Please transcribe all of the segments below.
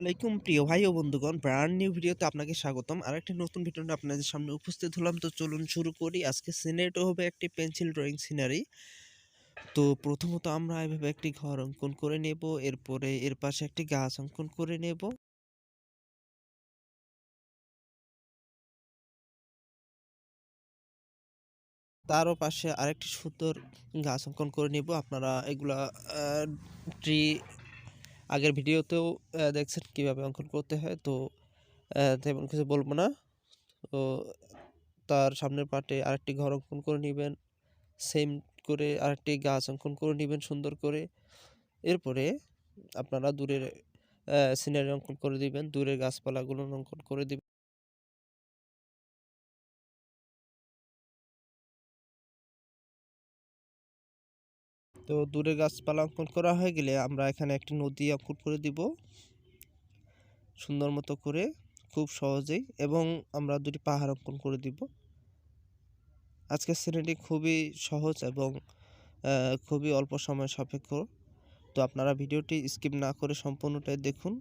আসসালামাইকুম প্রিয় ভাই ও বন্ধুগণ, ব্র্যান্ড নিউ ভিডিওতে আপনাকে স্বাগতম। আরেকটি নতুন ভিডিও নিয়ে আপনাদের সামনে উপস্থিত হলাম। তো চলুন শুরু করি। আজকে সিনারিটা হবে একটি পেন্সিল ড্রয়িং সিনারি। তো প্রথমত আমরা এভাবে একটি ঘর অঙ্কন করে নেব, এরপরে এর পাশে একটি গাছ অঙ্কন করে নেব। তারও পাশে আরেকটি সুন্দর গাছ অঙ্কন করে নেব। আপনারা এগুলা ট্রি আগের ভিডিওতেও দেখছেন কিভাবে অঙ্কন করতে হয়। তো তেমন কিছু বলবো না। তো তার সামনের পার্টে আরেকটি ঘর অঙ্কন করে নিবেন। সেম করে আরেকটি গাছ অঙ্কন করে নিবেন সুন্দর করে। এরপরে আপনারা দূরের সিনারি অঙ্কন করে দিবেন। দূরের গাছপালাগুলো অঙ্কন করে দিবেন। তো দূরের গাছপালা অঙ্কন করা হয়ে গেলে আমরা এখানে একটি নদী অঙ্কন করে দিব সুন্দর মতো করে, খুব সহজেই। এবং আমরা দুটি পাহাড় অঙ্কন করে দিব। আজকের সিনারিটি খুবই সহজ এবং খুবই অল্প সময় সাপেক্ষ। তো আপনারা ভিডিওটি স্কিপ না করে সম্পূর্ণটাই দেখুন।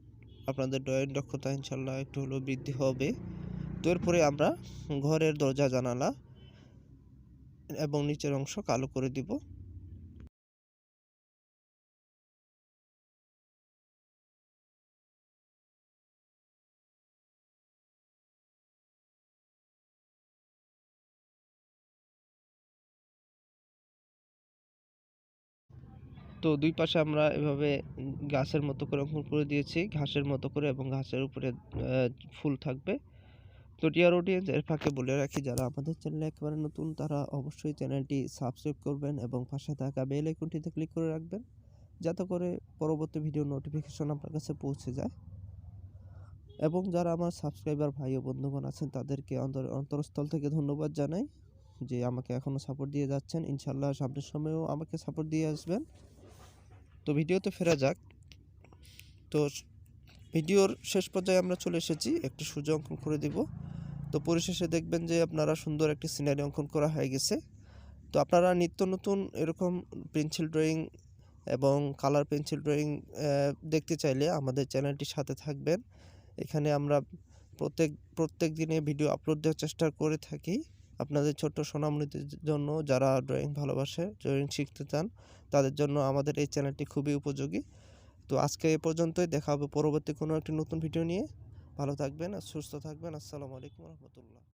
আপনাদের ড্রয়িং দক্ষতা ইনশাল্লাহ একটু হলেও বৃদ্ধি হবে। তো এরপরে আমরা ঘরের দরজা জানালা এবং নিচের অংশ কালো করে দিব। তো দুই পাশে আমরা এভাবে গাছের মতো করে অঙ্কন করে দিয়েছি, ঘাসের মতো করে, এবং ঘাসের উপরে ফুল থাকবে। তো ডিয়ার অডিয়েন্স, এর ফাঁকে বলে রাখি, যারা আমাদের চ্যানেলে একেবারে নতুন তারা অবশ্যই চ্যানেলটি সাবস্ক্রাইব করবেন এবং পাশে থাকা বেল আইকনটিতে ক্লিক করে রাখবেন, যাতে করে পরবর্তী ভিডিও নোটিফিকেশন আপনার কাছে পৌঁছে যায়। এবং যারা আমার সাবস্ক্রাইবার ভাই ও বন্ধুগণ আছেন তাদেরকে অন্তরস্থল থেকে ধন্যবাদ জানাই যে আমাকে এখনও সাপোর্ট দিয়ে যাচ্ছেন। ইনশাল্লাহ সামনের সময়েও আমাকে সাপোর্ট দিয়ে আসবেন। তো ভিডিওতে ফেরা যাক। তো ভিডিওর শেষ পর্যায়ে আমরা চলে এসেছি, একটি সূর্য অঙ্কন করে দিব। তো পরিশেষে দেখবেন যে আপনারা সুন্দর একটি সিনারি অঙ্কন করা হয়ে গেছে। তো আপনারা নিত্য নতুন এরকম পেন্সিল ড্রয়িং এবং কালার পেন্সিল ড্রয়িং দেখতে চাইলে আমাদের চ্যানেলটির সাথে থাকবেন। এখানে আমরা প্রত্যেক দিনে ভিডিও আপলোড দেওয়ার চেষ্টা করে থাকি আপনাদের ছোট্ট সোনামণিদের জন্য, যারা ড্রয়িং ভালোবাসে, ড্রয়িং শিখতে চান, তাদের জন্য আমাদের এই চ্যানেলটি খুবই উপযোগী। তো আজকে এ পর্যন্তই, দেখা হবে পরবর্তী কোনো একটি নতুন ভিডিও নিয়ে। ভালো থাকবেন আর সুস্থ থাকবেন। আসসালামু আলাইকুম রহমতুল্লাহ।